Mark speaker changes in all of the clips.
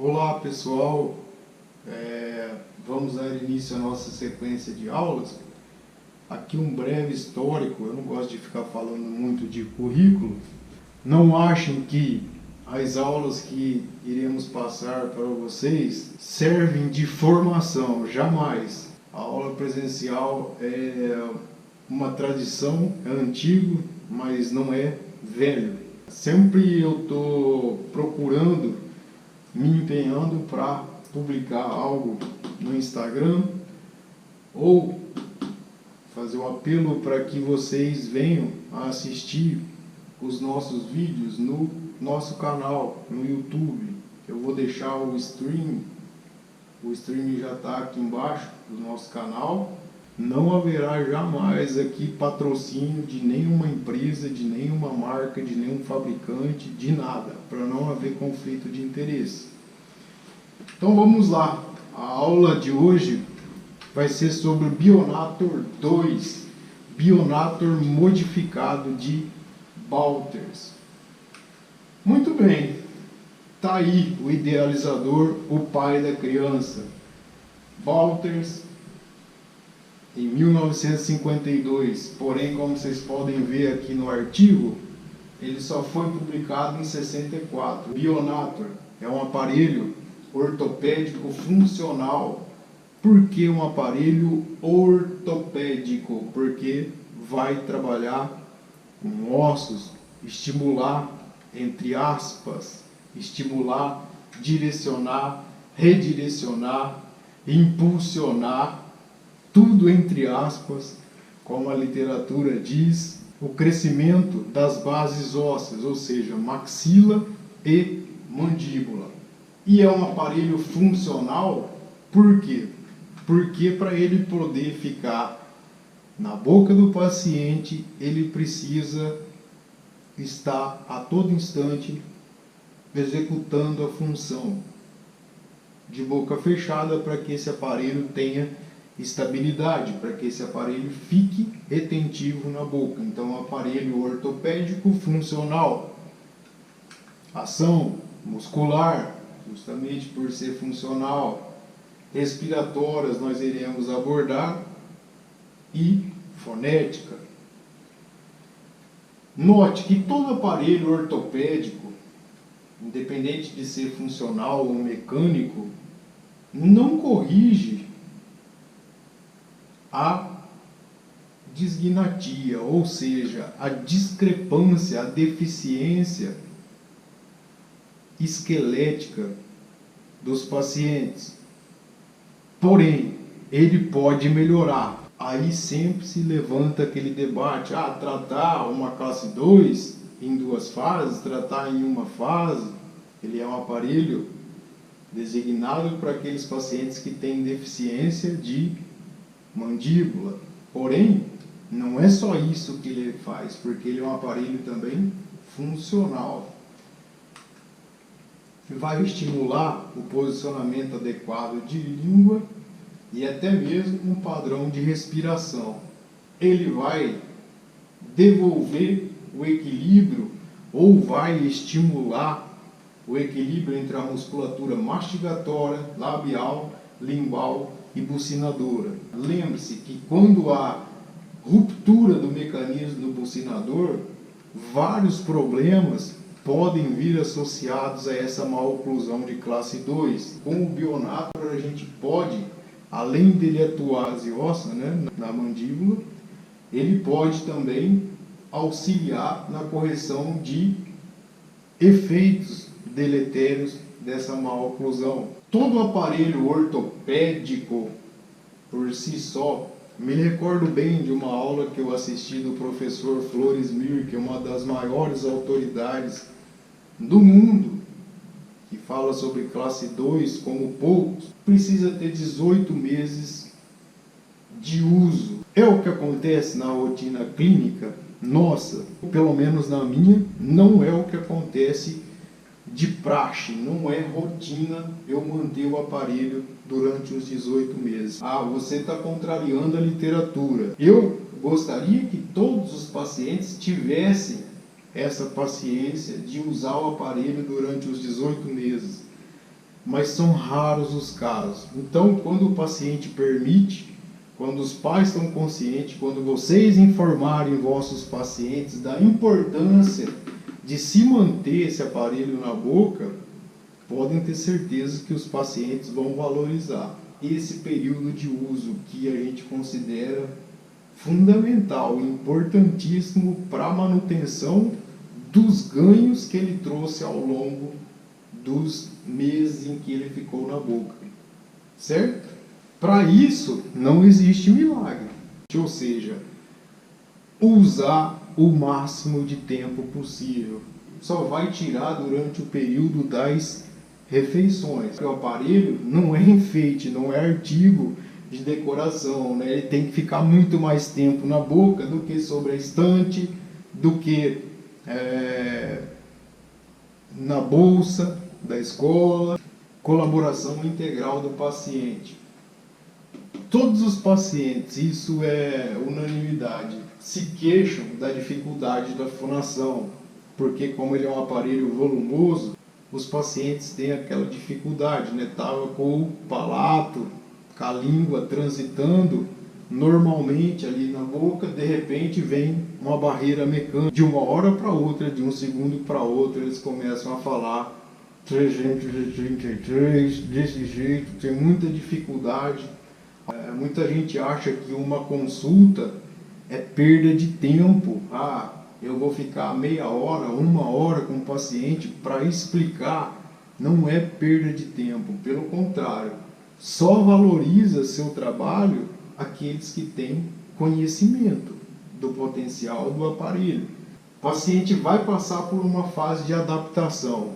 Speaker 1: Olá pessoal, vamos dar início à nossa sequência de aulas. Aqui um breve histórico, eu não gosto de ficar falando muito de currículo. Não achem que as aulas que iremos passar para vocês servem de formação, jamais. A aula presencial é uma tradição, é antigo, mas não é velho. Sempre eu estou procurando, me empenhando para publicar algo no Instagram ou fazer um apelo para que vocês venham a assistir os nossos vídeos no nosso canal, no YouTube. Eu vou deixar o stream já está aqui embaixo do nosso canal. Não haverá jamais aqui patrocínio de nenhuma empresa, de nenhuma marca, de nenhum fabricante, de nada, para não haver conflito de interesse. Então vamos lá, a aula de hoje vai ser sobre o Bionator 2, Bionator modificado de Balters. Muito bem, está aí o idealizador, o pai da criança, Balters, em 1952, porém, como vocês podem ver aqui no artigo, ele só foi publicado em 64. O Bionator é um aparelho ortopédico funcional. Por que um aparelho ortopédico? Porque vai trabalhar com ossos, estimular, entre aspas, estimular, direcionar, redirecionar, impulsionar, tudo entre aspas, como a literatura diz, o crescimento das bases ósseas, ou seja, maxila e mandíbula. E é um aparelho funcional, por quê? Porque para ele poder ficar na boca do paciente, ele precisa estar a todo instante executando a função de boca fechada para que esse aparelho tenha estabilidade, para que esse aparelho fique retentivo na boca. Então, um aparelho ortopédico funcional. Ação muscular, justamente por ser funcional. Respiratórias nós iremos abordar. E fonética. Note que todo aparelho ortopédico, independente de ser funcional ou mecânico, não corrige a disgnatia, ou seja, a discrepância, a deficiência esquelética dos pacientes. Porém, ele pode melhorar. Aí sempre se levanta aquele debate, tratar uma classe 2 em 2 fases, tratar em uma fase. Ele é um aparelho designado para aqueles pacientes que têm deficiência de mandíbula. Porém, não é só isso que ele faz, porque ele é um aparelho também funcional. Vai estimular o posicionamento adequado de língua e até mesmo um padrão de respiração. Ele vai devolver o equilíbrio ou vai estimular o equilíbrio entre a musculatura mastigatória, labial, lingual e bucinadora. Lembre-se que quando há ruptura do mecanismo do bucinador, vários problemas podem vir associados a essa maloclusão de classe 2. Com o Bionator a gente pode, além dele atuar aziócia, na mandíbula, ele pode também auxiliar na correção de efeitos deletérios dessa maloclusão. Todo aparelho ortopédico, por si só, me recordo bem de uma aula que eu assisti do professor Flores Mir, que é uma das maiores autoridades do mundo, que fala sobre classe 2 como poucos, precisa ter 18 meses de uso. É o que acontece na rotina clínica nossa, pelo menos na minha, não é o que acontece de praxe, não é rotina eu manter o aparelho durante os 18 meses. Você está contrariando a literatura. Eu gostaria que todos os pacientes tivessem essa paciência de usar o aparelho durante os 18 meses. mas são raros os casos. Então, quando o paciente permite, quando os pais estão conscientes, quando vocês informarem vossos pacientes da importância de se manter esse aparelho na boca, podem ter certeza que os pacientes vão valorizar esse período de uso que a gente considera fundamental, importantíssimo para a manutenção dos ganhos que ele trouxe ao longo dos meses em que ele ficou na boca, certo? Para isso, não existe milagre, ou seja, usar o máximo de tempo possível. Só vai tirar durante o período das refeições. O aparelho não é enfeite, não é artigo de decoração, né? Ele tem que ficar muito mais tempo na boca do que sobre a estante, do que na bolsa da escola. Colaboração integral do paciente. Todos os pacientes, isso é unanimidade, se queixam da dificuldade da fonação, porque como ele é um aparelho volumoso, os pacientes têm aquela dificuldade, né? Tava com o palato, com a língua transitando normalmente ali na boca, de repente vem uma barreira mecânica, de uma hora para outra, de um segundo para outro, eles começam a falar 333, desse jeito, tem muita dificuldade. Muita gente acha que uma consulta é perda de tempo. Eu vou ficar meia hora, uma hora com o paciente para explicar. Não é perda de tempo, pelo contrário, só valoriza seu trabalho aqueles que têm conhecimento do potencial do aparelho. O paciente vai passar por uma fase de adaptação.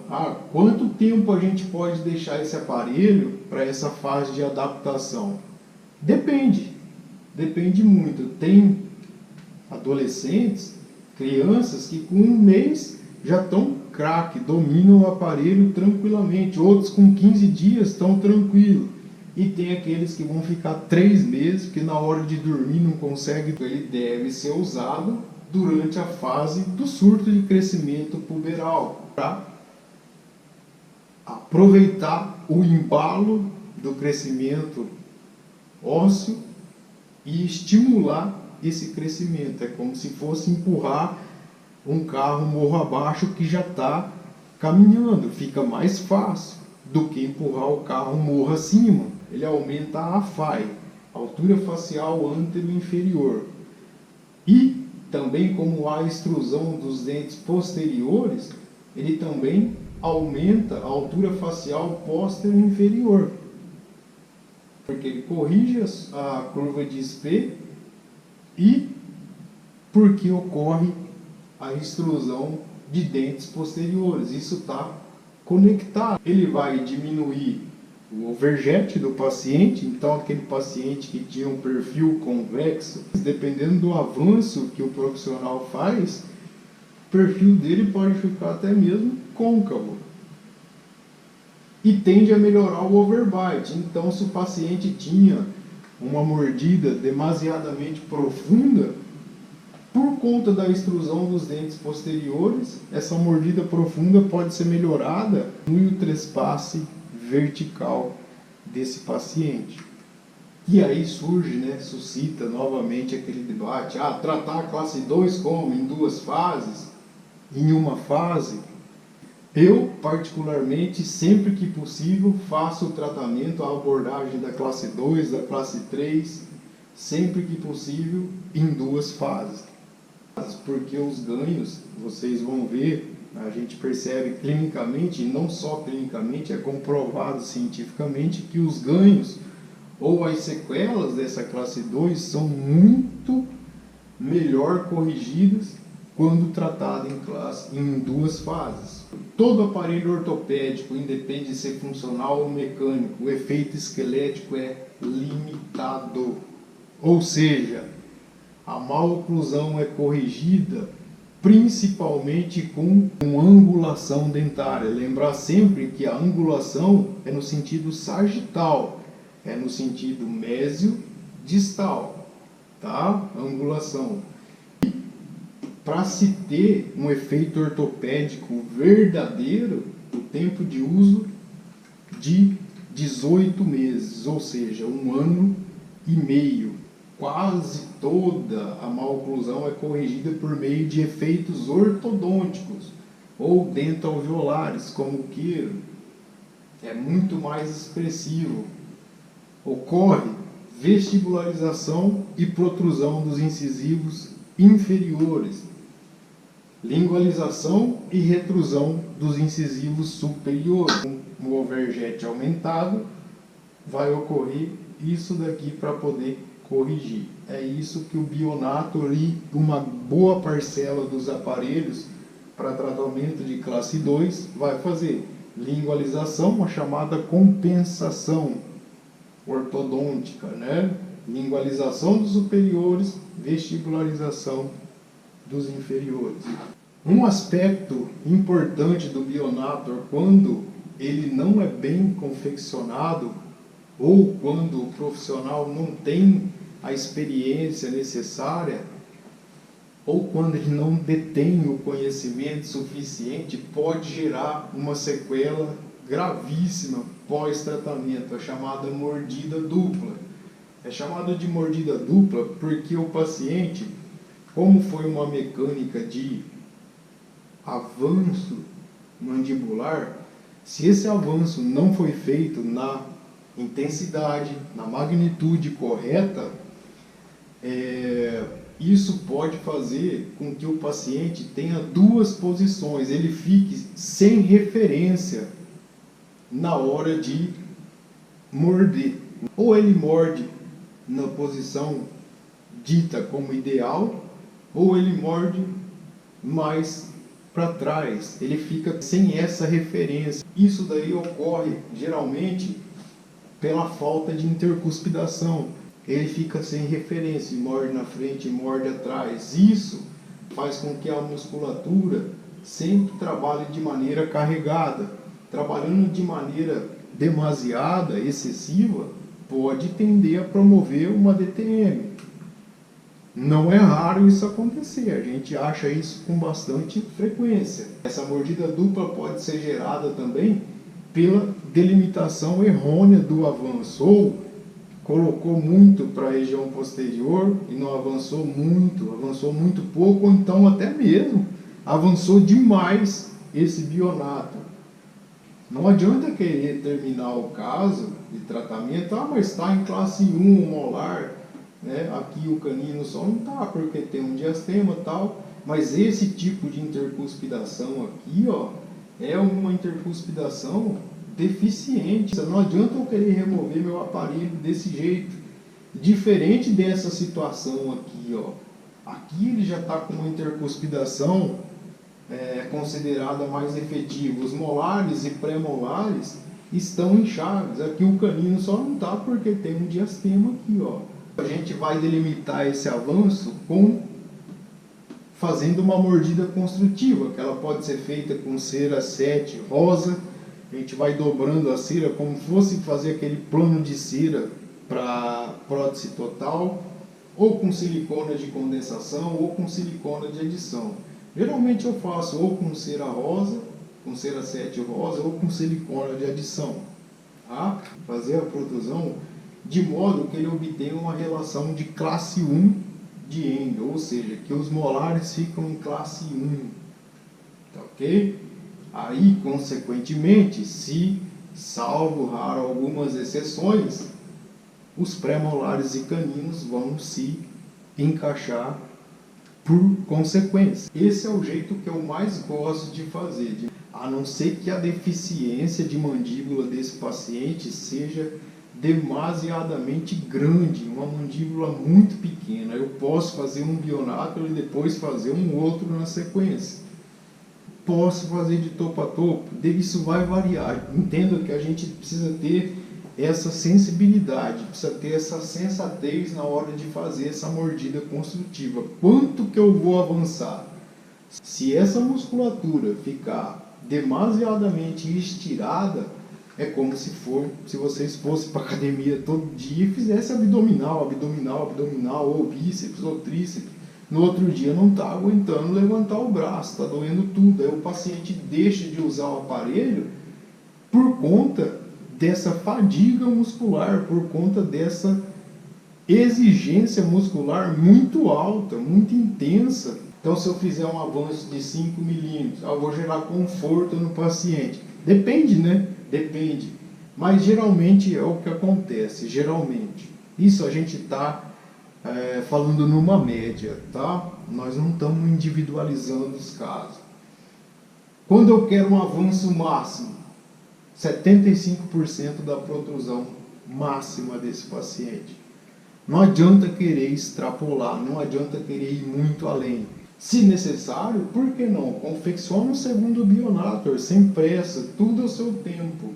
Speaker 1: Quanto tempo a gente pode deixar esse aparelho para essa fase de adaptação? Depende muito. Tem adolescentes, crianças que com um mês já estão craque, dominam o aparelho tranquilamente. Outros com 15 dias estão tranquilos. E tem aqueles que vão ficar 3 meses, que na hora de dormir não consegue. Ele deve ser usado durante a fase do surto de crescimento puberal, para aproveitar o embalo do crescimento ósseo e estimular esse crescimento. É como se fosse empurrar um carro morro abaixo que já está caminhando. Fica mais fácil do que empurrar o carro morro acima. Ele aumenta a AFI, altura facial antero-inferior. E também, como há extrusão dos dentes posteriores, ele também aumenta a altura facial póstero-inferior, porque ele corrige a curva de Spee e porque ocorre a extrusão de dentes posteriores. Isso está conectado. Ele vai diminuir o overjet do paciente, então aquele paciente que tinha um perfil convexo, dependendo do avanço que o profissional faz, o perfil dele pode ficar até mesmo côncavo. E tende a melhorar o overbite. Então, se o paciente tinha uma mordida demasiadamente profunda, por conta da extrusão dos dentes posteriores, essa mordida profunda pode ser melhorada no trespasse vertical desse paciente. E aí surge, suscita novamente aquele debate, tratar a classe 2 como? Em 2 fases? Em uma fase? Eu, particularmente, sempre que possível, faço o tratamento, a abordagem da classe 2, da classe 3, sempre que possível, em 2 fases. Porque os ganhos, vocês vão ver, a gente percebe clinicamente, e não só clinicamente, é comprovado cientificamente que os ganhos ou as sequelas dessa classe 2 são muito melhor corrigidas quando tratado em 2 fases. Todo aparelho ortopédico, independe de ser funcional ou mecânico, o efeito esquelético é limitado. Ou seja, a maloclusão é corrigida principalmente com angulação dentária. Lembrar sempre que a angulação é no sentido sagital, é no sentido mésio-distal, tá? Angulação. Para se ter um efeito ortopédico verdadeiro, o tempo de uso de 18 meses, ou seja, 1 ano e meio. Quase toda a maloclusão é corrigida por meio de efeitos ortodônticos ou dentalveolares, como queiram. É muito mais expressivo. Ocorre vestibularização e protrusão dos incisivos inferiores, lingualização e retrusão dos incisivos superiores. Com o overjet aumentado, vai ocorrer isso daqui para poder corrigir. É isso que o Bionato e uma boa parcela dos aparelhos para tratamento de classe 2 vai fazer. Lingualização, uma chamada compensação ortodôntica, né? Lingualização dos superiores, vestibularização dos inferiores. Um aspecto importante do Bionator, quando ele não é bem confeccionado ou quando o profissional não tem a experiência necessária ou quando ele não detém o conhecimento suficiente, pode gerar uma sequela gravíssima pós-tratamento, a chamada mordida dupla. É chamada de mordida dupla porque o paciente, como foi uma mecânica de avanço mandibular, se esse avanço não foi feito na intensidade, na magnitude correta, isso pode fazer com que o paciente tenha duas posições, ele fique sem referência na hora de morder. Ou ele morde na posição dita como ideal, ou ele morde mais para trás, ele fica sem essa referência. Isso daí ocorre geralmente pela falta de intercuspidação. Ele fica sem referência, morde na frente e morde atrás. Isso faz com que a musculatura sempre trabalhe de maneira carregada. Trabalhando de maneira demasiada, excessiva, pode tender a promover uma DTM. Não é raro isso acontecer, a gente acha isso com bastante frequência. Essa mordida dupla pode ser gerada também pela delimitação errônea do avanço, ou colocou muito para a região posterior e não avançou muito pouco, ou então até mesmo avançou demais esse Bionato. Não adianta querer terminar o caso de tratamento, mas está em classe 1 molar, né? Aqui o canino só não está porque tem um diastema e tal, mas esse tipo de intercuspidação aqui, ó, é uma intercuspidação deficiente. Não adianta eu querer remover meu aparelho desse jeito. Diferente dessa situação aqui, ó. Aqui ele já está com uma intercuspidação considerada mais efetiva. Os molares e pré-molares estão inchados. Aqui o canino só não está porque tem um diastema aqui, ó. A gente vai delimitar esse avanço fazendo uma mordida construtiva, que ela pode ser feita com cera 7 rosa. A gente vai dobrando a cera como se fosse fazer aquele plano de cera para prótese total, ou com silicona de condensação, ou com silicona de adição. Geralmente eu faço ou com cera rosa, com cera 7 rosa, ou com silicona de adição. Tá? Fazer a protrusão de modo que ele obtenha uma relação de classe 1 de endo, ou seja, que os molares ficam em classe 1. Tá ok? Aí, consequentemente, se, salvo raro algumas exceções, os pré-molares e caninos vão se encaixar por consequência. Esse é o jeito que eu mais gosto de fazer, a não ser que a deficiência de mandíbula desse paciente seja demasiadamente grande, uma mandíbula muito pequena. Eu posso fazer um Bionato e depois fazer um outro na sequência. Posso fazer de topo a topo, isso vai variar. Entendo que a gente precisa ter essa sensibilidade, precisa ter essa sensatez na hora de fazer essa mordida construtiva. Quanto que eu vou avançar? Se essa musculatura ficar demasiadamente estirada, é como se vocês fossem para academia todo dia e fizessem abdominal, ou bíceps, ou tríceps. No outro dia não está aguentando levantar o braço, está doendo tudo. Aí o paciente deixa de usar o aparelho por conta dessa fadiga muscular, por conta dessa exigência muscular muito alta, muito intensa. Então, se eu fizer um avanço de 5 milímetros, eu vou gerar conforto no paciente. Depende, né? Depende. Mas geralmente é o que acontece, geralmente. Isso a gente está falando numa média, tá? Nós não estamos individualizando os casos. Quando eu quero um avanço máximo, 75% da protrusão máxima desse paciente. Não adianta querer extrapolar, não adianta querer ir muito além. Se necessário, por que não? Confecciona um segundo Bionator, sem pressa, tudo ao seu tempo.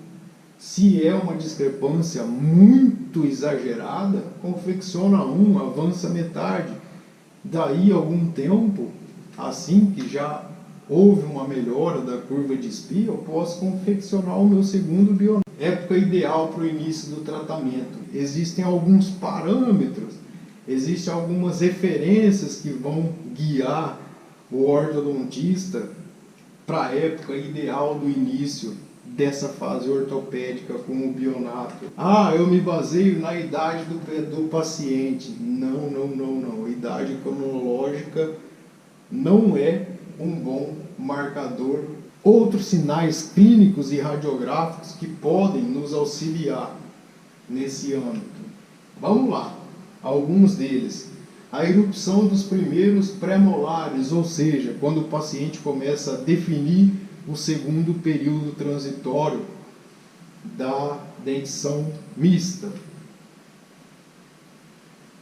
Speaker 1: Se é uma discrepância muito exagerada, confecciona um, avança metade. Daí algum tempo, assim que já houve uma melhora da curva de SPI, eu posso confeccionar o meu segundo Bionator. Época ideal para o início do tratamento. Existem alguns parâmetros, existem algumas referências que vão guiar o ortodontista para a época ideal do início dessa fase ortopédica com o Bionator. Eu me baseio na idade do paciente. Não. A idade cronológica não é um bom marcador. Outros sinais clínicos e radiográficos que podem nos auxiliar nesse âmbito. Vamos lá, alguns deles. A erupção dos primeiros pré-molares, ou seja, quando o paciente começa a definir o segundo período transitório da dentição mista.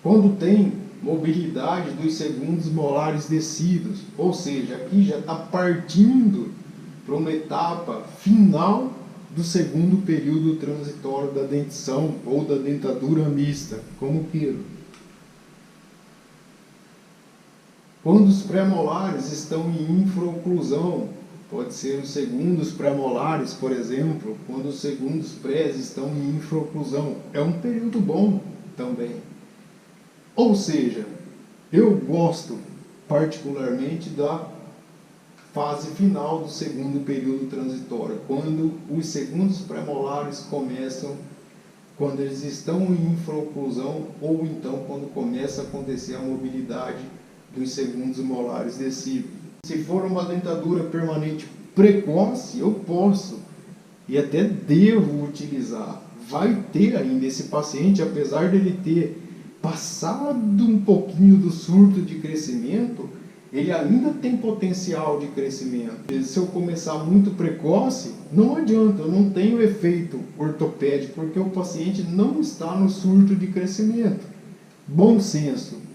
Speaker 1: Quando tem mobilidade dos segundos molares descidos, ou seja, aqui já está partindo para uma etapa final do segundo período transitório da dentição ou da dentadura mista, como queira. Quando os pré-molares estão em infraoclusão, pode ser os segundos pré-molares, por exemplo, quando os segundos prés estão em infraoclusão, é um período bom também. Ou seja, eu gosto particularmente da fase final do segundo período transitório, quando os segundos pré-molares começam, quando eles estão em infraoclusão, ou então quando começa a acontecer a mobilidade dos segundos molares descidos. Se for uma dentadura permanente precoce, eu posso e até devo utilizar. Vai ter ainda esse paciente, apesar dele ter passado um pouquinho do surto de crescimento, ele ainda tem potencial de crescimento. Se eu começar muito precoce, não adianta, eu não tenho efeito ortopédico, porque o paciente não está no surto de crescimento. Bom senso.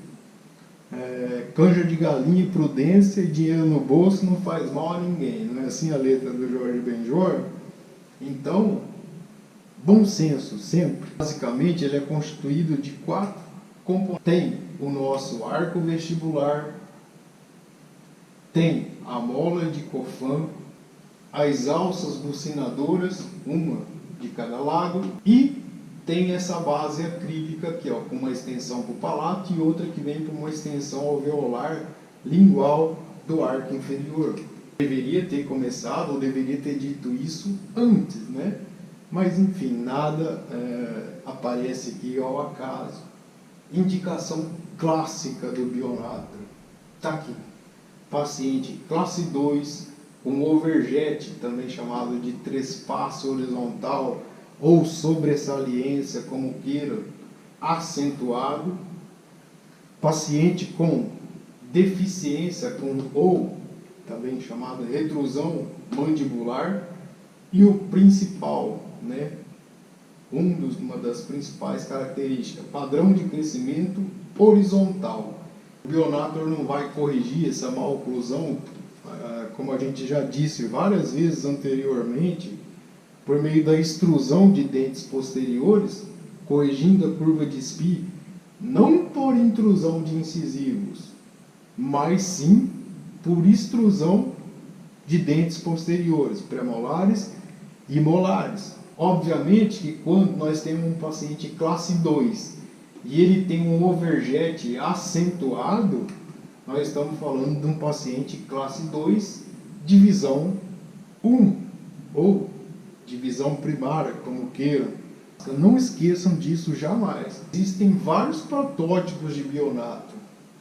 Speaker 1: Canja de galinha e prudência, e dinheiro no bolso não faz mal a ninguém. Não é assim a letra do Jorge Benjor? Então, bom senso sempre. Basicamente, ele é constituído de 4 componentes. Tem o nosso arco vestibular, tem a mola de Coffin, as alças bucinadoras, uma de cada lado, e tem essa base acrílica aqui, ó, com uma extensão para o palato e outra que vem para uma extensão alveolar lingual do arco inferior. Deveria ter começado, ou deveria ter dito isso antes, né? Mas enfim, nada aparece aqui ao acaso. Indicação clássica do Bionator. Está aqui. Paciente classe 2, com overjet, também chamado de trespasso horizontal, ou sobressaliência, como queira, acentuado. Paciente com deficiência, ou também chamada retrusão mandibular. E o principal, né, uma das principais características, padrão de crescimento horizontal. O Bionator não vai corrigir essa maloclusão, como a gente já disse várias vezes anteriormente, por meio da extrusão de dentes posteriores, corrigindo a curva de SPI, não por intrusão de incisivos, mas sim por extrusão de dentes posteriores, premolares e molares. Obviamente que quando nós temos um paciente classe 2 e ele tem um overjet acentuado, nós estamos falando de um paciente classe 2, divisão 1, ou divisão primária, como queiram. Não esqueçam disso jamais. Existem vários protótipos de bionato.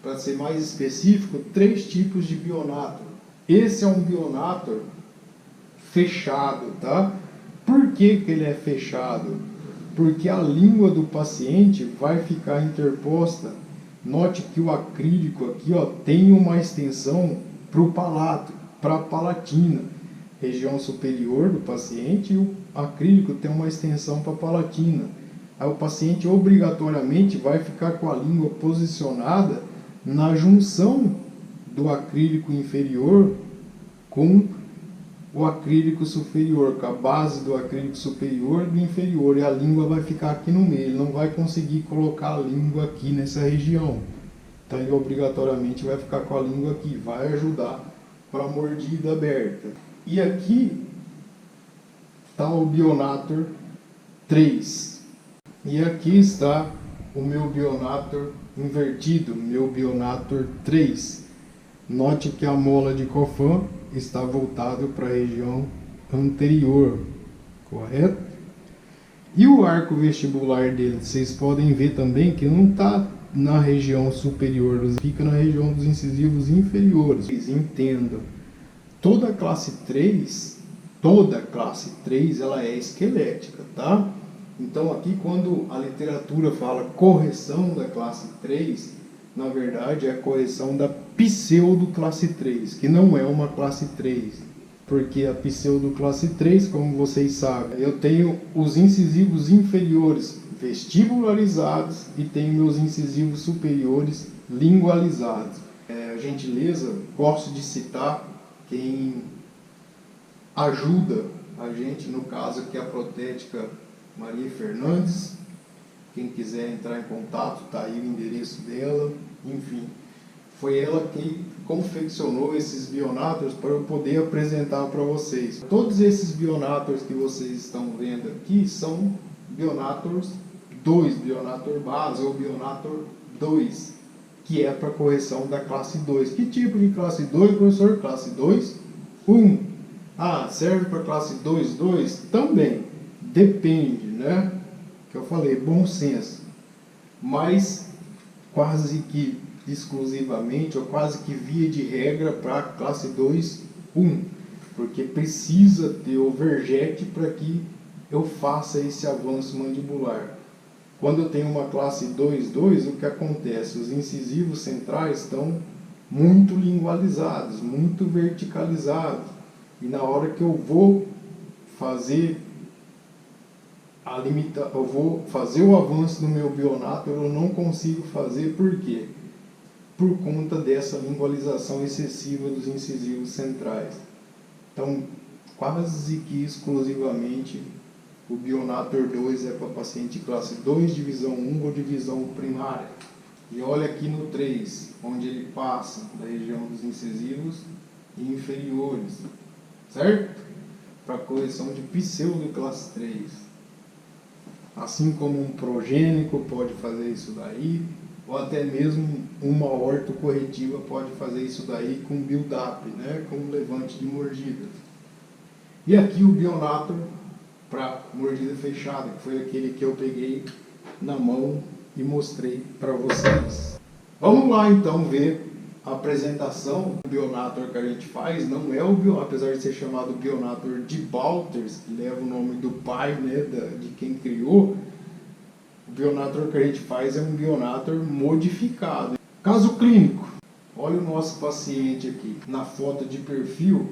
Speaker 1: Para ser mais específico, 3 tipos de bionato. Esse é um bionato fechado, tá? Por que ele é fechado? Porque a língua do paciente vai ficar interposta. Note que o acrílico aqui, ó, tem uma extensão para o palato, para a palatina, região superior do paciente, e o acrílico tem uma extensão para a palatina. Aí o paciente obrigatoriamente vai ficar com a língua posicionada na junção do acrílico inferior com o acrílico superior, com a base do acrílico superior e do inferior, e a língua vai ficar aqui no meio. Ele não vai conseguir colocar a língua aqui nessa região. Então ele obrigatoriamente vai ficar com a língua aqui, vai ajudar para a mordida aberta. E aqui está o Bionator 3. E aqui está o meu Bionator invertido, meu Bionator 3. Note que a mola de Coffin está voltado para a região anterior, correto? E o arco vestibular dele, vocês podem ver também que não está na região superior, fica na região dos incisivos inferiores. Entendam, toda classe 3, ela é esquelética, tá? Então aqui quando a literatura fala correção da classe 3, na verdade é a correção da pseudo classe 3, que não é uma classe 3. Porque a pseudo classe 3, como vocês sabem, eu tenho os incisivos inferiores vestibularizados e tenho meus incisivos superiores lingualizados. A gentileza, gosto de citar quem ajuda a gente, no caso aqui a protética Maria Fernandes. Quem quiser entrar em contato, está aí o endereço dela. Enfim, foi ela quem confeccionou esses bionators para eu poder apresentar para vocês. Todos esses bionators que vocês estão vendo aqui são bionators 2, bionator base ou bionator 2, que é para correção da classe 2. Que tipo de classe 2, professor? Classe 2, 1. Ah, serve para classe 2, 2? Também. Depende, né? Que eu falei, bom senso. Mas quase que exclusivamente, ou quase que via de regra, para classe 2, 1. Porque precisa ter overjet para que eu faça esse avanço mandibular. Quando eu tenho uma classe 2, 2, o que acontece? Os incisivos centrais estão muito lingualizados, muito verticalizados. E na hora que eu vou fazer eu vou fazer o avanço do meu bionato, eu não consigo fazer. Por quê? Por conta dessa lingualização excessiva dos incisivos centrais. Então, quase que exclusivamente, o Bionator 2 é para paciente classe 2, divisão 1 ou divisão primária. E olha aqui no 3, onde ele passa da região dos incisivos inferiores, certo? Para correção de pseudo classe 3. Assim como um progênico pode fazer isso daí, ou até mesmo uma ortocorretiva pode fazer isso daí com build-up, né? Com levante de mordida. E aqui o Bionator para mordida fechada, que foi aquele que eu peguei na mão e mostrei para vocês. Vamos lá então ver a apresentação do Bionator que a gente faz. Não é o Bionator, apesar de ser chamado Bionator de Balters, que leva o nome do pai, né, de quem criou. O Bionator que a gente faz é um Bionator modificado. Caso clínico, olha o nosso paciente aqui. Na foto de perfil,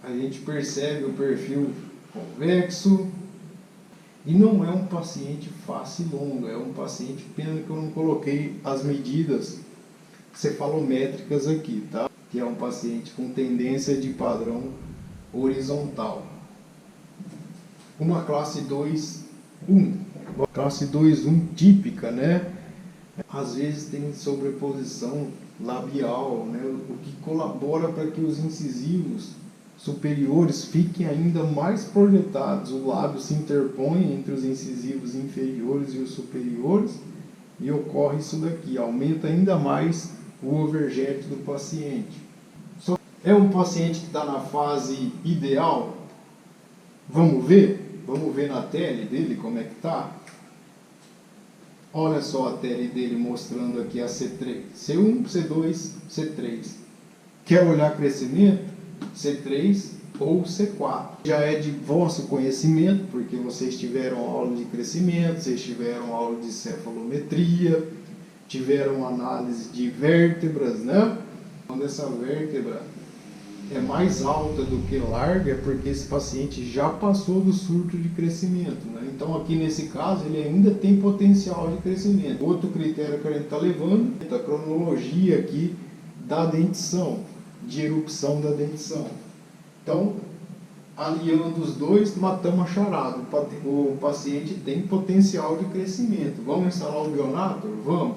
Speaker 1: a gente percebe o perfil convexo. E não é um paciente face longa, é um paciente, pena que eu não coloquei as medidas cefalométricas aqui, tá? Que é um paciente com tendência de padrão horizontal. Uma classe 2, 1. Classe 2, 1 típica, né? Às vezes tem sobreposição labial, né? O que colabora para que os incisivos superiores fiquem ainda mais projetados. O lábio se interpõe entre os incisivos inferiores e os superiores e ocorre isso daqui, aumenta ainda mais o overjet do paciente. É um paciente que está na fase ideal? Vamos ver? Vamos ver na tele dele como é que tá? Olha só a tele dele mostrando aqui a C3, C1, C2, C3. Quer olhar crescimento? C3 ou C4. Já é de vosso conhecimento, porque vocês tiveram aula de crescimento, vocês tiveram aula de cefalometria, tiveram análise de vértebras, né? Quando essa vértebra é mais alta do que larga, é porque esse paciente já passou do surto de crescimento, né? Então aqui nesse caso ele ainda tem potencial de crescimento. Outro critério que a gente está levando é a cronologia aqui da dentição, de erupção da dentição. Então, aliando os dois, matamos a charada. O paciente tem potencial de crescimento. Vamos instalar o Bionator? Vamos.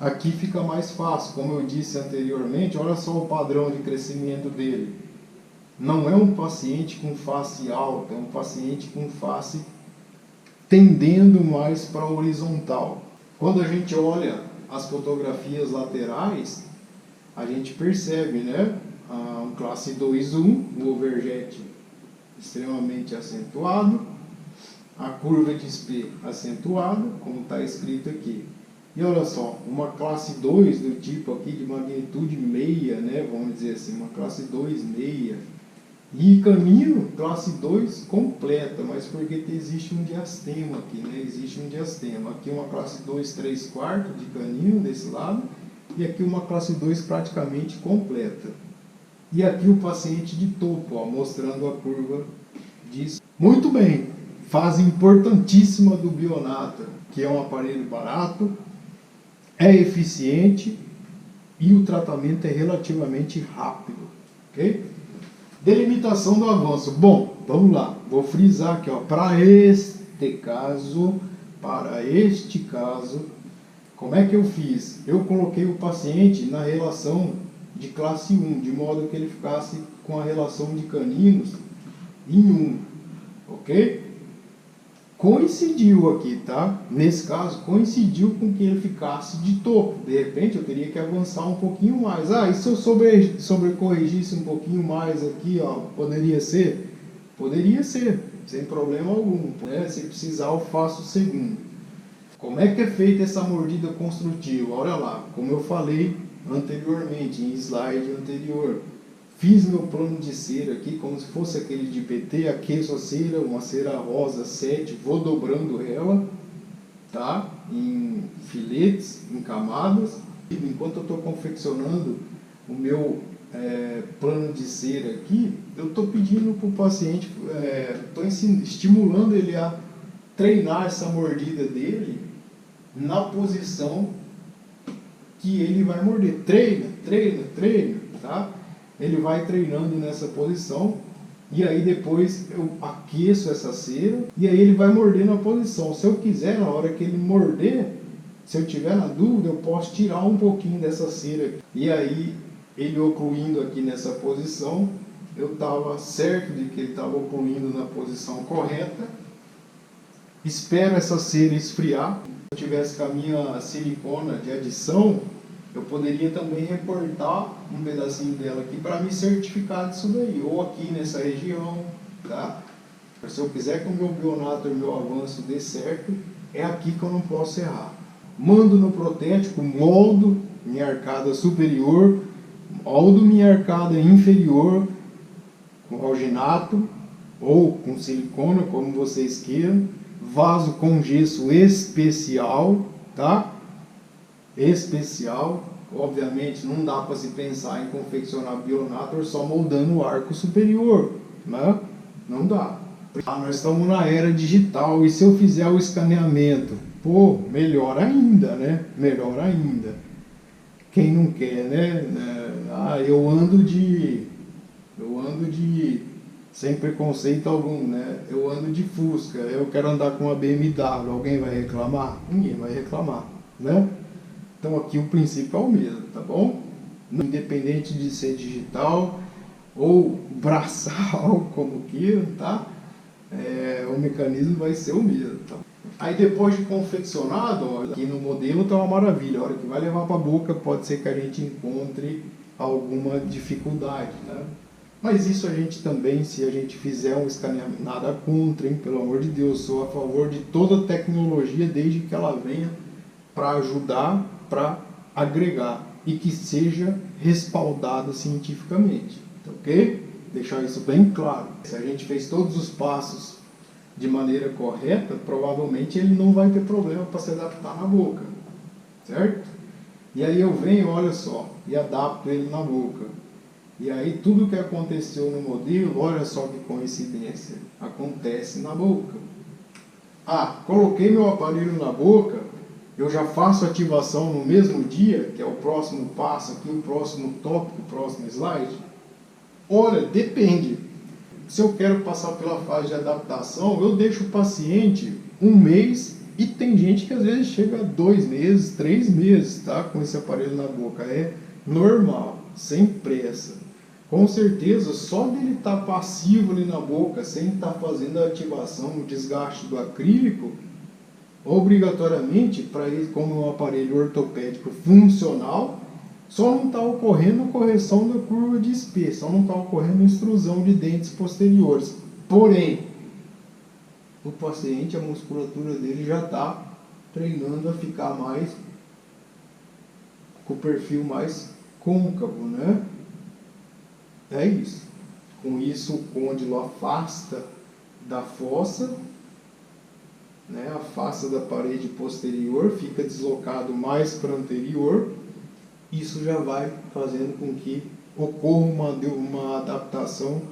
Speaker 1: Aqui fica mais fácil, como eu disse anteriormente, olha só o padrão de crescimento dele. Não é um paciente com face alta, é um paciente com face tendendo mais para a horizontal. Quando a gente olha as fotografias laterais, a gente percebe, né? Um classe 2-1, o overjet extremamente acentuado, a curva de SPE acentuada, como está escrito aqui. E olha só, uma classe 2 do tipo aqui de magnitude meia, né, vamos dizer assim, uma classe 2 meia. E canino, classe 2 completa, mas porque existe um diastema aqui, né, existe um diastema. Aqui uma classe 2 3/4 de canino desse lado, e aqui uma classe 2 praticamente completa. E aqui o paciente de topo, ó, mostrando a curva disso. Muito bem, fase importantíssima do Bionator, que é um aparelho barato, é eficiente e o tratamento é relativamente rápido, ok? Delimitação do avanço. Bom, vamos lá, vou frisar aqui, ó, para este caso, como é que eu fiz? Eu coloquei o paciente na relação de classe 1, de modo que ele ficasse com a relação de caninos em 1, ok? Coincidiu aqui, tá? Nesse caso, coincidiu com que ele ficasse de topo. De repente, eu teria que avançar um pouquinho mais. E se eu sobrecorrigisse um pouquinho mais aqui, ó, poderia ser? Poderia ser, sem problema algum, né? Se precisar, eu faço o segundo. Como é que é feita essa mordida construtiva? Olha lá, como eu falei anteriormente, em slide anterior. Fiz meu plano de cera aqui, como se fosse aquele de PT, aqueço a cera, uma cera rosa 7, vou dobrando ela, tá? Em filetes, em camadas. Enquanto eu estou confeccionando o meu plano de cera aqui, eu estou pedindo para o paciente, estou estimulando ele a treinar essa mordida dele na posição que ele vai morder. Treina, tá? Ele vai treinando nessa posição e aí depois eu aqueço essa cera e aí ele vai morder na posição. Se eu quiser, na hora que ele morder, se eu tiver na dúvida, eu posso tirar um pouquinho dessa cera. E aí, ele ocluindo aqui nessa posição, eu estava certo de que ele estava ocluindo na posição correta. Espero essa cera esfriar. Se eu tivesse com a minha silicona de adição, eu poderia também recortar um pedacinho dela aqui para me certificar disso daí, ou aqui nessa região, tá? Se eu quiser que o meu Bionator, meu avanço dê certo, é aqui que eu não posso errar. Mando no protético, moldo minha arcada superior, moldo minha arcada inferior com alginato ou com silicona, como vocês queiram, vaso com gesso especial, tá? Especial, obviamente não dá para se pensar em confeccionar Bionator só moldando o arco superior, né? Não dá. Nós estamos na era digital e se eu fizer o escaneamento, pô, melhor ainda, né? Melhor ainda. Quem não quer, né? Eu ando de sem preconceito algum, né? Eu ando de Fusca, eu quero andar com uma BMW, alguém vai reclamar? Ninguém vai reclamar, né? Então aqui o princípio é o mesmo, tá bom? Independente de ser digital ou braçal, como queiram, tá? O mecanismo vai ser o mesmo, tá? Aí depois de confeccionado, ó, aqui no modelo tá uma maravilha. A hora que vai levar para a boca pode ser que a gente encontre alguma dificuldade, né? Mas isso a gente também, se a gente fizer um escaneamento, nada contra, hein? Pelo amor de Deus, sou a favor de toda tecnologia desde que ela venha para ajudar, para agregar e que seja respaldada cientificamente, tá ok? Deixar isso bem claro. Se a gente fez todos os passos de maneira correta, provavelmente ele não vai ter problema para se adaptar na boca, certo? E aí eu venho, olha só, e adapto ele na boca. E aí tudo que aconteceu no modelo, olha só que coincidência, acontece na boca. Ah, coloquei meu aparelho na boca, eu já faço ativação no mesmo dia, que é o próximo passo aqui, o próximo tópico, o próximo slide? Olha, depende. Se eu quero passar pela fase de adaptação, eu deixo o paciente um mês, e tem gente que às vezes chega a 2 meses, 3 meses, tá? Com esse aparelho na boca. É normal, sem pressa. Com certeza, só dele estar passivo ali na boca, sem estar fazendo a ativação, o desgaste do acrílico, obrigatoriamente, para ele, como um aparelho ortopédico funcional, só não está ocorrendo a correção da curva de Spee, só não está ocorrendo a extrusão de dentes posteriores. Porém, o paciente, a musculatura dele já está treinando a ficar mais, com o perfil mais côncavo, né? É isso. Com isso, o côndilo afasta da fossa, né? Afasta da parede posterior, fica deslocado mais para o anterior. Isso já vai fazendo com que ocorra uma adaptação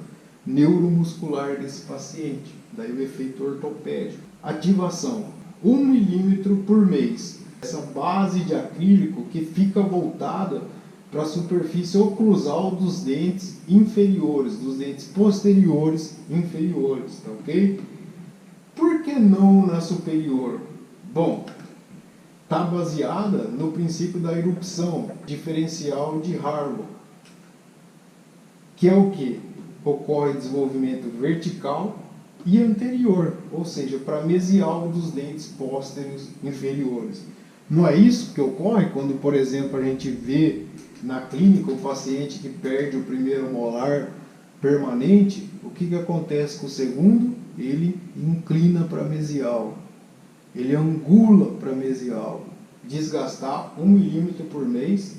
Speaker 1: neuromuscular desse paciente. Daí o efeito ortopédico. Ativação: 1 milímetro por mês. Essa base de acrílico que fica voltada para a superfície oclusal dos dentes inferiores, dos dentes posteriores inferiores, tá ok? Por que não na superior? Bom, está baseada no princípio da erupção diferencial de Harlow, que é o que? Ocorre desenvolvimento vertical e anterior, ou seja, para mesial dos dentes pósteros inferiores. Não é isso que ocorre quando, por exemplo, a gente vê na clínica o paciente que perde o primeiro molar permanente? O que acontece com o segundo? Ele inclina para mesial, ele angula para mesial. Desgastar 1 milímetro por mês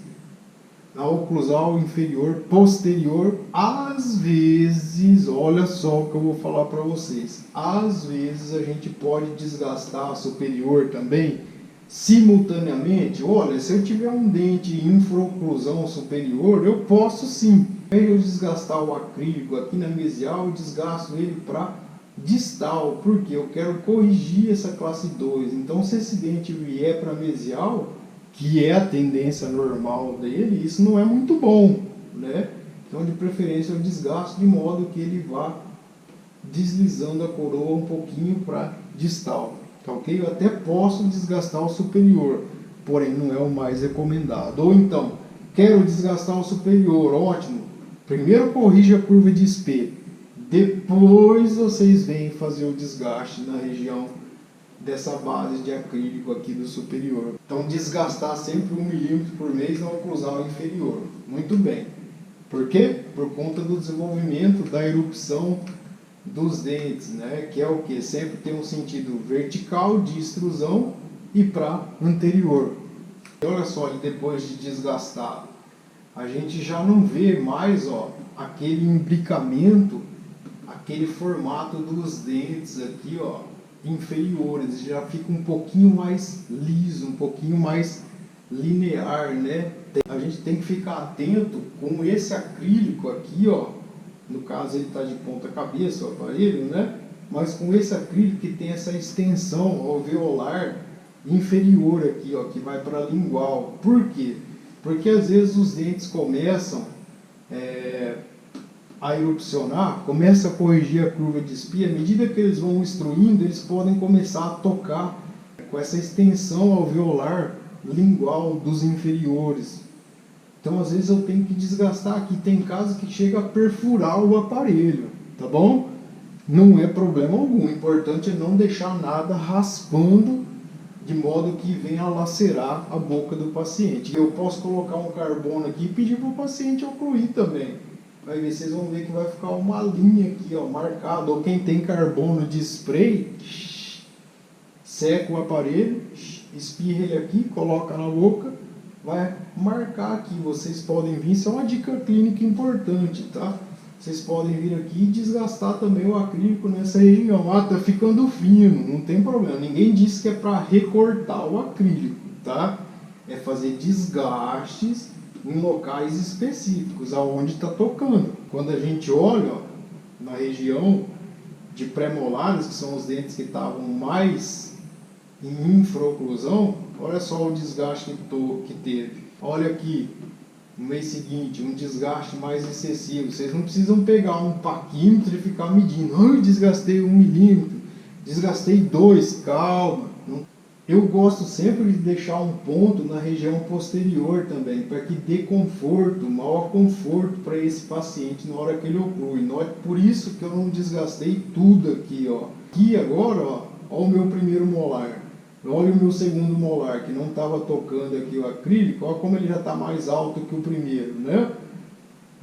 Speaker 1: na oclusal inferior posterior. Às vezes, olha só o que eu vou falar para vocês, às vezes a gente pode desgastar a superior também simultaneamente. Olha, se eu tiver um dente infraoclusão superior, eu posso sim, eu desgastar o acrílico aqui na mesial, eu desgasto ele para distal, porque eu quero corrigir essa classe 2. Então, se esse dente vier para mesial, que é a tendência normal dele, isso não é muito bom, né? Então, de preferência, eu desgasto de modo que ele vá deslizando a coroa um pouquinho para distal, tá ok? Eu até posso desgastar o superior, porém não é o mais recomendado. Ou então, quero desgastar o superior, ótimo. Primeiro corrija a curva de Spee, depois vocês vêm fazer o desgaste na região dessa base de acrílico aqui do superior. Então, desgastar sempre 1 milímetro por mês na oclusal inferior. Muito bem. Por quê? Por conta do desenvolvimento da erupção dos dentes, né? Que é o que? Sempre tem um sentido vertical de extrusão e para anterior. E olha só, e depois de desgastar, a gente já não vê mais, ó, aquele imbricamento, aquele formato dos dentes aqui, ó, inferiores, já fica um pouquinho mais liso, um pouquinho mais linear, né? A gente tem que ficar atento com esse acrílico aqui, ó. No caso ele está de ponta cabeça, o aparelho, né? Mas com esse acrílico que tem essa extensão alveolar inferior aqui, ó, que vai para a lingual. Por quê? Porque às vezes os dentes começam a erupcionar, começa a corrigir a curva de Spee, à medida que eles vão instruindo, eles podem começar a tocar com essa extensão alveolar lingual dos inferiores. Então, às vezes eu tenho que desgastar aqui. Tem casos que chega a perfurar o aparelho, tá bom? Não é problema algum. O importante é não deixar nada raspando de modo que venha a lacerar a boca do paciente. Eu posso colocar um carbono aqui e pedir para o paciente ocluir também. vai ver, vocês vão ver que vai ficar uma linha aqui, ó, marcada. Ou quem tem carbono de spray, seca o aparelho, espirra ele aqui, coloca na boca, vai marcar aqui. Vocês podem vir, isso é uma dica clínica importante, tá? Vocês podem vir aqui e desgastar também o acrílico nessa região. Ah, tá ficando fino, não tem problema. Ninguém disse que é para recortar o acrílico, tá? É fazer desgastes em locais específicos, aonde está tocando. Quando a gente olha, ó, na região de pré-molares, que são os dentes que estavam mais em infraoclusão, olha só o desgaste que teve. Olha aqui, no mês seguinte, um desgaste mais excessivo. Vocês não precisam pegar um paquímetro e ficar medindo. Ai, desgastei 1 milímetro, desgastei 2, calma. Eu gosto sempre de deixar um ponto na região posterior também, para que dê conforto, maior conforto para esse paciente na hora que ele oclui. Por isso que eu não desgastei tudo aqui, ó. Aqui agora, ó o meu primeiro molar. Olha o meu segundo molar, que não estava tocando aqui o acrílico. Olha como ele já está mais alto que o primeiro, né?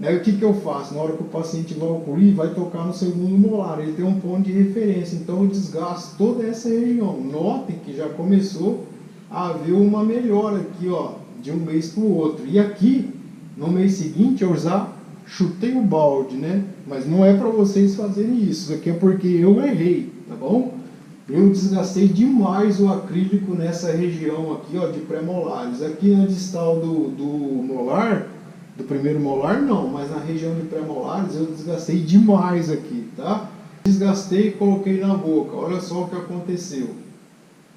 Speaker 1: Aí o que eu faço? Na hora que o paciente vai ocluir, vai tocar no segundo molar. Ele tem um ponto de referência, então eu desgasto toda essa região. Notem que já começou a haver uma melhora aqui, ó, de um mês para o outro. E aqui, no mês seguinte, eu já chutei o balde, né? Mas não é para vocês fazerem isso. Isso aqui é porque eu errei, tá bom? Eu desgastei demais o acrílico nessa região aqui, ó, de pré-molares. Aqui na distal do molar, do primeiro molar não, mas na região de pré-molares eu desgastei demais aqui, tá? Desgastei e coloquei na boca. Olha só o que aconteceu.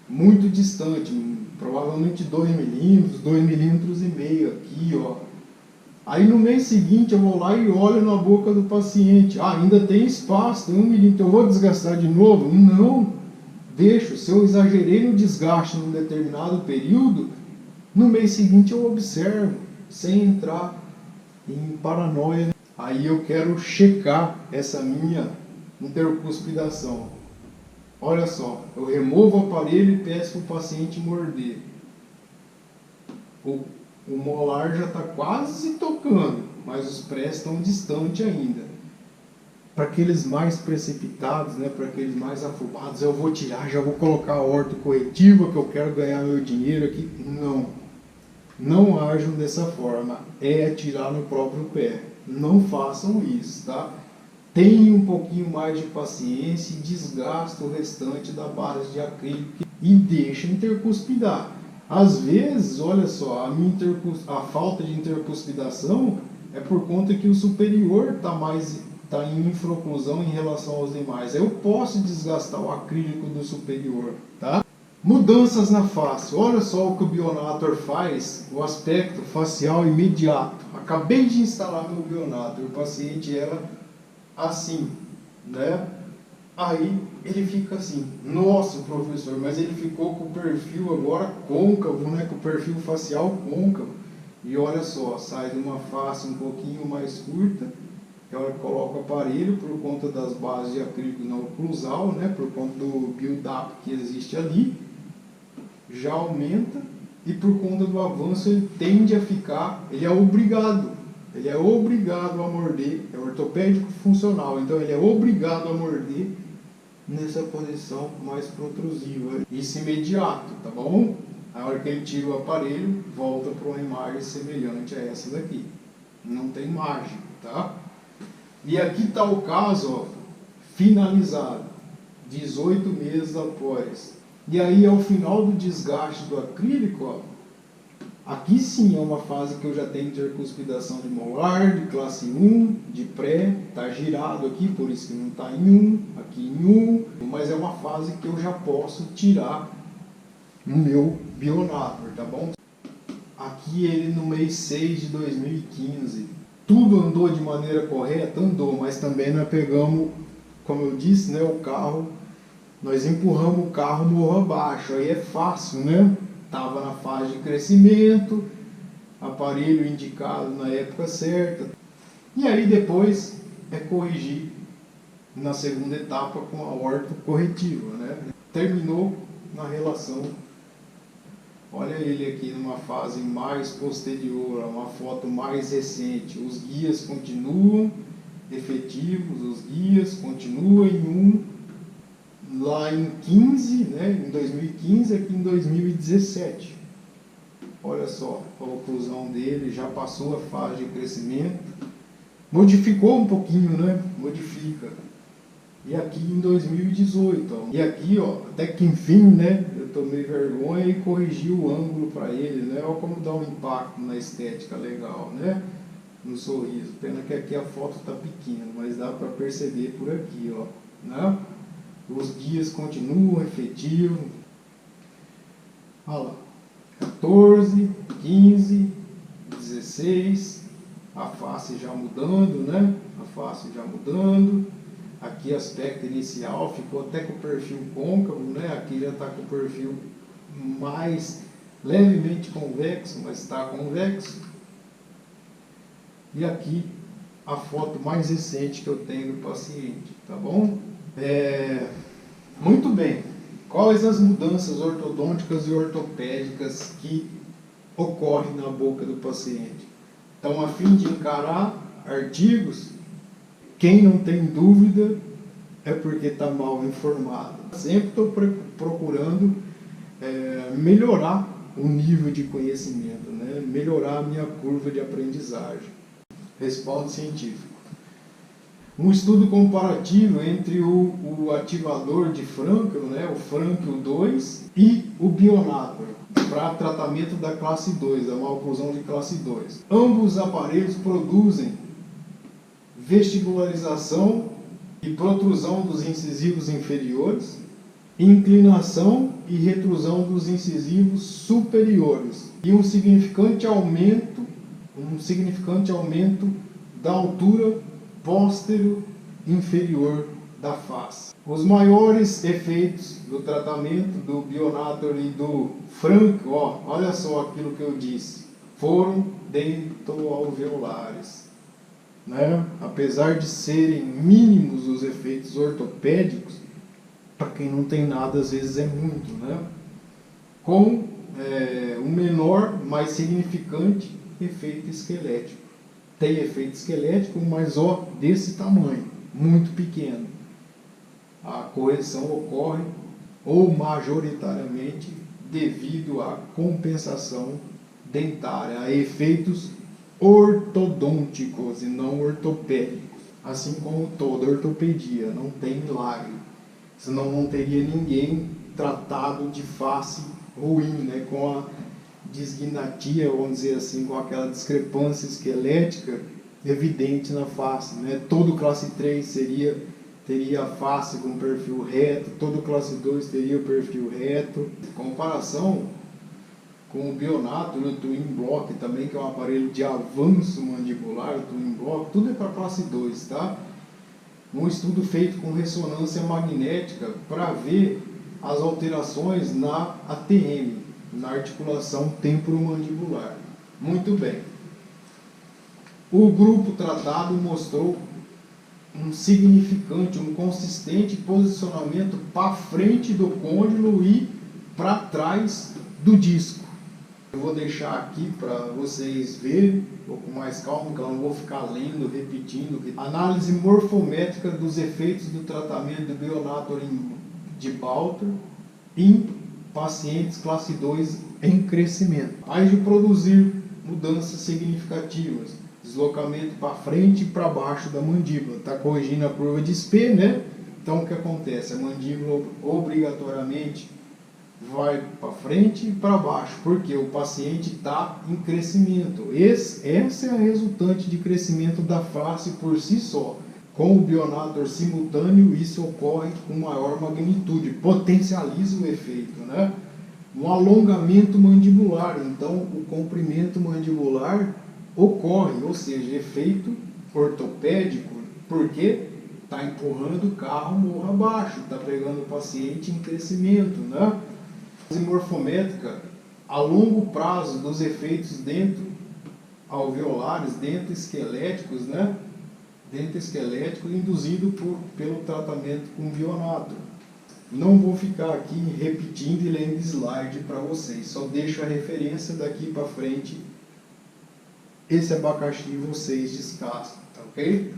Speaker 1: Muito distante, provavelmente 2 milímetros, 2,5 milímetros aqui, ó. Aí no mês seguinte eu vou lá e olho na boca do paciente. Ah, ainda tem espaço, tem 1 milímetro. Eu vou desgastar de novo? Não. Deixo. Se eu exagerei no desgaste num determinado período, no mês seguinte eu observo, sem entrar em paranoia. Aí eu quero checar essa minha intercuspidação. Olha só, eu removo o aparelho e peço para o paciente morder. O molar já está quase tocando, mas os prés estão distantes ainda. Para aqueles mais precipitados, né, para aqueles mais afobados, eu vou tirar, já vou colocar a ortocorretiva, que eu quero ganhar meu dinheiro aqui. Não ajam dessa forma, é atirar no próprio pé. Não façam isso, tá? Tenham um pouquinho mais de paciência e desgasta o restante da base de acrílico e deixa intercuspidar. Às vezes, olha só, a falta de intercuspidação é por conta que o superior está em infraoclusão em relação aos demais. Eu posso desgastar o acrílico do superior, tá? Mudanças na face. Olha só o que o Bionator faz, o aspecto facial imediato. Acabei de instalar meu Bionator, o paciente era assim, né? Aí ele fica assim, nossa professor, mas ele ficou com o perfil agora côncavo, né? Com o perfil facial côncavo. E olha só, sai de uma face um pouquinho mais curta. A hora que coloca o aparelho, por conta das bases de acrílico na oclusal, né? Por conta do build-up que existe ali, já aumenta, e por conta do avanço ele tende a ficar, ele é obrigado a morder, é ortopédico funcional, então ele é obrigado a morder nessa posição mais protrusiva. Isso imediato, tá bom? A hora que ele tira o aparelho, volta para uma imagem semelhante a essa daqui. Não tem margem, tá? E aqui está o caso, ó, finalizado, 18 meses após. E aí, ao final do desgaste do acrílico, ó, aqui sim é uma fase que eu já tenho intercuspidação de molar, de classe 1, de pré, está girado aqui, por isso que não está em 1, aqui em 1, mas é uma fase que eu já posso tirar no meu Bionator, tá bom? Aqui ele no mês 6 de 2015, tudo andou de maneira correta? Andou, mas também nós pegamos, como eu disse, né, o carro, nós empurramos o carro morro abaixo, aí é fácil, né? Estava na fase de crescimento, aparelho indicado na época certa. E aí depois é corrigir na segunda etapa com a ortocorretiva, né? Terminou na relação Olha ele aqui numa fase mais posterior, uma foto mais recente. Os guias continuam efetivos, os guias continuam em lá em 15, né, em 2015, aqui em 2017. Olha só a oclusão dele, já passou a fase de crescimento. Modificou um pouquinho, né? Modifica. E aqui em 2018, ó. E aqui, ó, até que enfim, né, eu tomei vergonha e corrigi o ângulo para ele, né? Olha como dá um impacto na estética legal, né? No sorriso. Pena que aqui a foto está pequena, mas dá para perceber por aqui, ó, né? Os guias continuam efetivos. Olha lá. 14, 15, 16, a face já mudando, né? A face já mudando. Aqui aspecto inicial ficou até com o perfil côncavo, né? Aqui já está com o perfil mais levemente convexo, mas está convexo. E aqui a foto mais recente que eu tenho do paciente, tá bom? Muito bem. Quais as mudanças ortodônticas e ortopédicas que ocorrem na boca do paciente? Então, a fim de encarar artigos, quem não tem dúvida é porque está mal informado. Sempre estou procurando melhorar o nível de conhecimento, né? Melhorar a minha curva de aprendizagem. Respaldo científico. Um estudo comparativo entre o ativador de Frankel, né, o Frankel 2, e o Bionator, para tratamento da classe 2, da maloclusão de classe 2. Ambos os aparelhos produzem vestibularização e protrusão dos incisivos inferiores, inclinação e retrusão dos incisivos superiores, e um significante aumento da altura póstero inferior da face. Os maiores efeitos do tratamento do Bionator e do Frankel, olha só aquilo que eu disse, foram dentoalveolares, né? Apesar de serem mínimos os efeitos ortopédicos, para quem não tem nada às vezes é muito, né? Com um menor, mais significante efeito esquelético. Tem efeito esquelético, mas desse tamanho, muito pequeno. A correção ocorre ou majoritariamente devido à compensação dentária, a efeitos ortodônticos e não ortopédicos. Assim como toda ortopedia, não tem milagre. Senão não teria ninguém tratado de face ruim, né, com a disgnatia, vamos dizer assim, com aquela discrepância esquelética evidente na face, né? Todo classe 3 teria a face com perfil reto, todo classe 2 teria o perfil reto. Comparação com o Bionator, o Twin Block também, que é um aparelho de avanço mandibular, o Twin Block, tudo é para classe 2, tá? Um estudo feito com ressonância magnética para ver as alterações na ATM, na articulação temporomandibular. Muito bem. O grupo tratado mostrou um significante, um consistente posicionamento para frente do côndilo e para trás do disco. Eu vou deixar aqui para vocês verem, um pouco mais calmo, que eu não vou ficar lendo, repetindo. Análise morfométrica dos efeitos do tratamento do Bionator de Balter em pacientes classe 2 em crescimento. Aí de produzir mudanças significativas, deslocamento para frente e para baixo da mandíbula. Está corrigindo a curva de Spee, né? Então o que acontece? A mandíbula obrigatoriamente vai para frente e para baixo, porque o paciente está em crescimento. Essa é a resultante de crescimento da face por si só. Com o Bionator simultâneo, isso ocorre com maior magnitude, potencializa o efeito, né? Um alongamento mandibular, então o comprimento mandibular ocorre, ou seja, efeito ortopédico, porque está empurrando o carro morro abaixo, está pegando o paciente em crescimento, né? Morfométrica a longo prazo dos efeitos dentoalveolares, dentoesqueléticos, né? Dentoesquelético induzido pelo tratamento com Bionator. Não vou ficar aqui repetindo e lendo slide para vocês, só deixo a referência daqui para frente. Esse abacaxi vocês descascam, tá ok?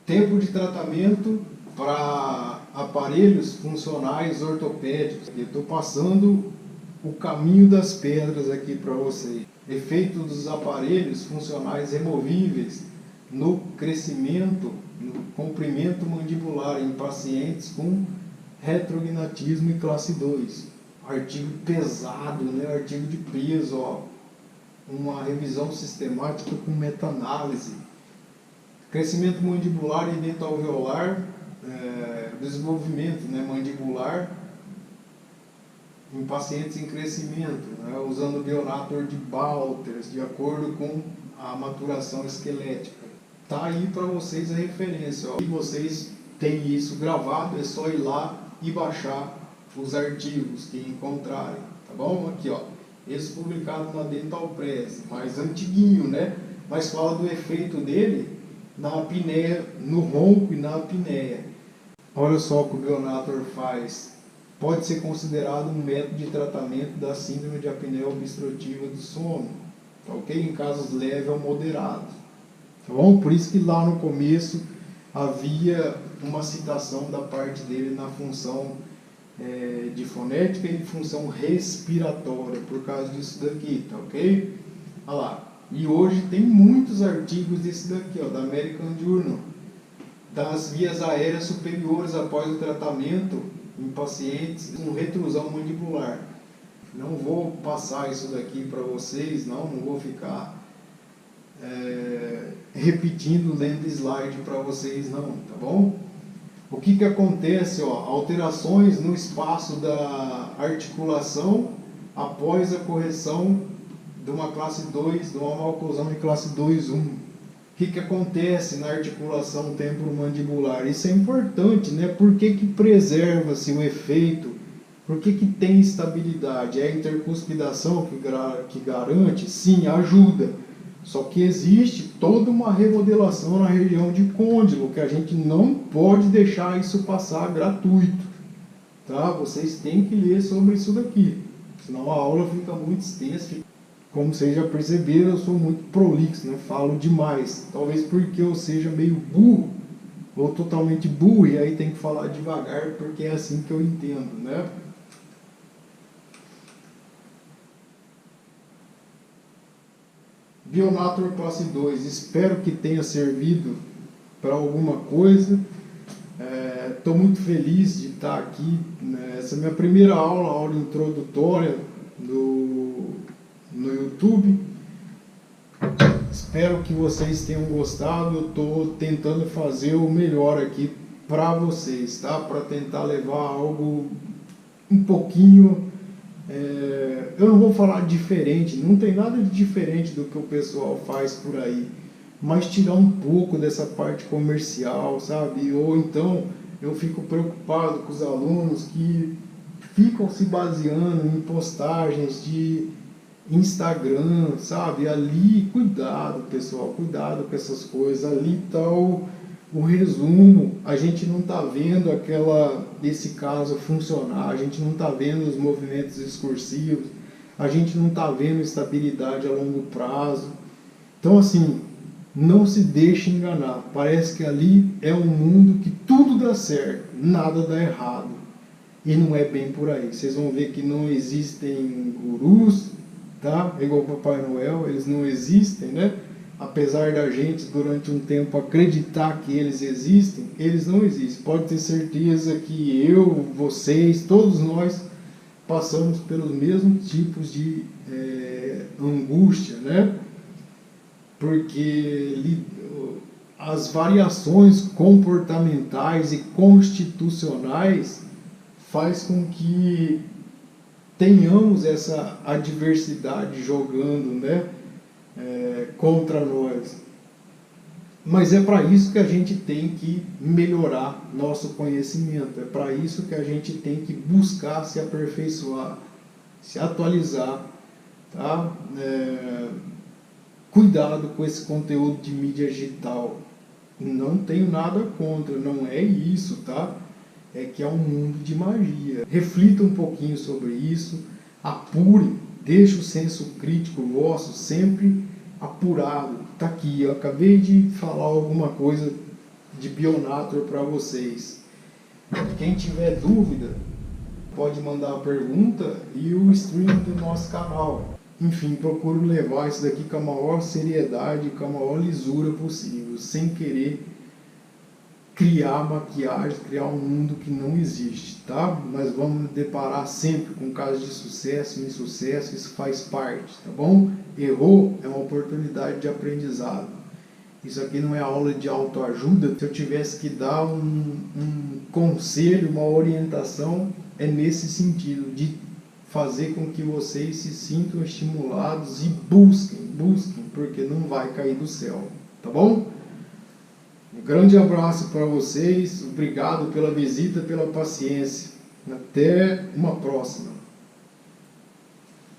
Speaker 1: Tempo de tratamento para aparelhos funcionais ortopédicos. Eu estou passando o caminho das pedras aqui para vocês. Efeito dos aparelhos funcionais removíveis no crescimento, no comprimento mandibular em pacientes com retrognatismo e classe 2. Artigo pesado, né? Artigo de peso, ó. Uma revisão sistemática com meta-análise. Crescimento mandibular e dental-alveolar, desenvolvimento, né, mandibular em pacientes em crescimento, né, usando o Bionator de Balters, de acordo com a maturação esquelética. Tá aí para vocês a referência, ó. E vocês têm isso gravado, é só ir lá e baixar os artigos que encontrarem, tá bom? Aqui, ó, esse publicado na Dental Press, mais antiguinho, né? Mas fala do efeito dele na apneia, no ronco e na apneia. Olha só o que o Bionator faz. Pode ser considerado um método de tratamento da síndrome de apneia obstrutiva do sono, tá ok? Em casos leves ou moderados. Tá bom? Por isso que lá no começo havia uma citação da parte dele na função de fonética e de função respiratória, por causa disso daqui, tá ok? Olha lá. E hoje tem muitos artigos desse daqui, ó, da American Journal, das vias aéreas superiores após o tratamento em pacientes com retrusão mandibular. Não vou passar isso daqui para vocês, não vou ficar repetindo, lendo slide para vocês, não, tá bom? O que acontece, ó, alterações no espaço da articulação após a correção de uma classe 2, de uma maloclusão de classe 2-1. O que acontece na articulação temporomandibular? Isso é importante, né? Por que preserva-se o efeito? Por que tem estabilidade? É a intercuspidação que garante? Sim, ajuda. Só que existe toda uma remodelação na região de côndilo, que a gente não pode deixar isso passar gratuito. Tá? Vocês têm que ler sobre isso daqui, senão a aula fica muito extensa. Como vocês já perceberam, eu sou muito prolixo, né? Falo demais. Talvez porque eu seja meio burro, ou totalmente burro, e aí tem que falar devagar, porque é assim que eu entendo, né? Bionator classe 2, espero que tenha servido para alguma coisa. Estou muito feliz de estar aqui, né? Essa é a minha primeira aula introdutória no YouTube. Espero que vocês tenham gostado. Eu estou tentando fazer o melhor aqui para vocês, tá? Para tentar levar algo um pouquinho... eu não vou falar diferente, não tem nada de diferente do que o pessoal faz por aí, mas tirar um pouco dessa parte comercial, sabe? Ou então eu fico preocupado com os alunos que ficam se baseando em postagens de Instagram, sabe? Ali, cuidado, pessoal, cuidado com essas coisas. Ali está o resumo. A gente não está vendo esse caso funcionar, a gente não está vendo os movimentos discursivos, a gente não está vendo estabilidade a longo prazo. Então, assim, não se deixe enganar. Parece que ali é um mundo que tudo dá certo, nada dá errado. E não é bem por aí. Vocês vão ver que não existem gurus, tá? Igual o Papai Noel, eles não existem, né? Apesar da gente, durante um tempo, acreditar que eles existem, eles não existem. Pode ter certeza que eu, vocês, todos nós, passamos pelos mesmos tipos de angústia, né? Porque as variações comportamentais e constitucionais faz com que tenhamos essa adversidade jogando, né, contra nós. Mas é para isso que a gente tem que melhorar nosso conhecimento, é para isso que a gente tem que buscar se aperfeiçoar, se atualizar, tá? Cuidado com esse conteúdo de mídia digital. Não tenho nada contra, não é isso, tá? é que é um mundo de magia. Reflita um pouquinho sobre isso, apure, deixe o senso crítico vosso sempre apurado. Tá aqui, eu acabei de falar alguma coisa de Bionature para vocês. Quem tiver dúvida, pode mandar a pergunta e o stream do nosso canal. Enfim, procuro levar isso daqui com a maior seriedade, com a maior lisura possível, sem querer criar maquiagem, criar um mundo que não existe, tá? Nós vamos nos deparar sempre com casos de sucesso e insucesso, isso faz parte, tá bom? Errou é uma oportunidade de aprendizado. Isso aqui não é aula de autoajuda. Se eu tivesse que dar um conselho, uma orientação, é nesse sentido, de fazer com que vocês se sintam estimulados e busquem, porque não vai cair do céu, tá bom? Um grande abraço para vocês, obrigado pela visita, pela paciência. Até uma próxima.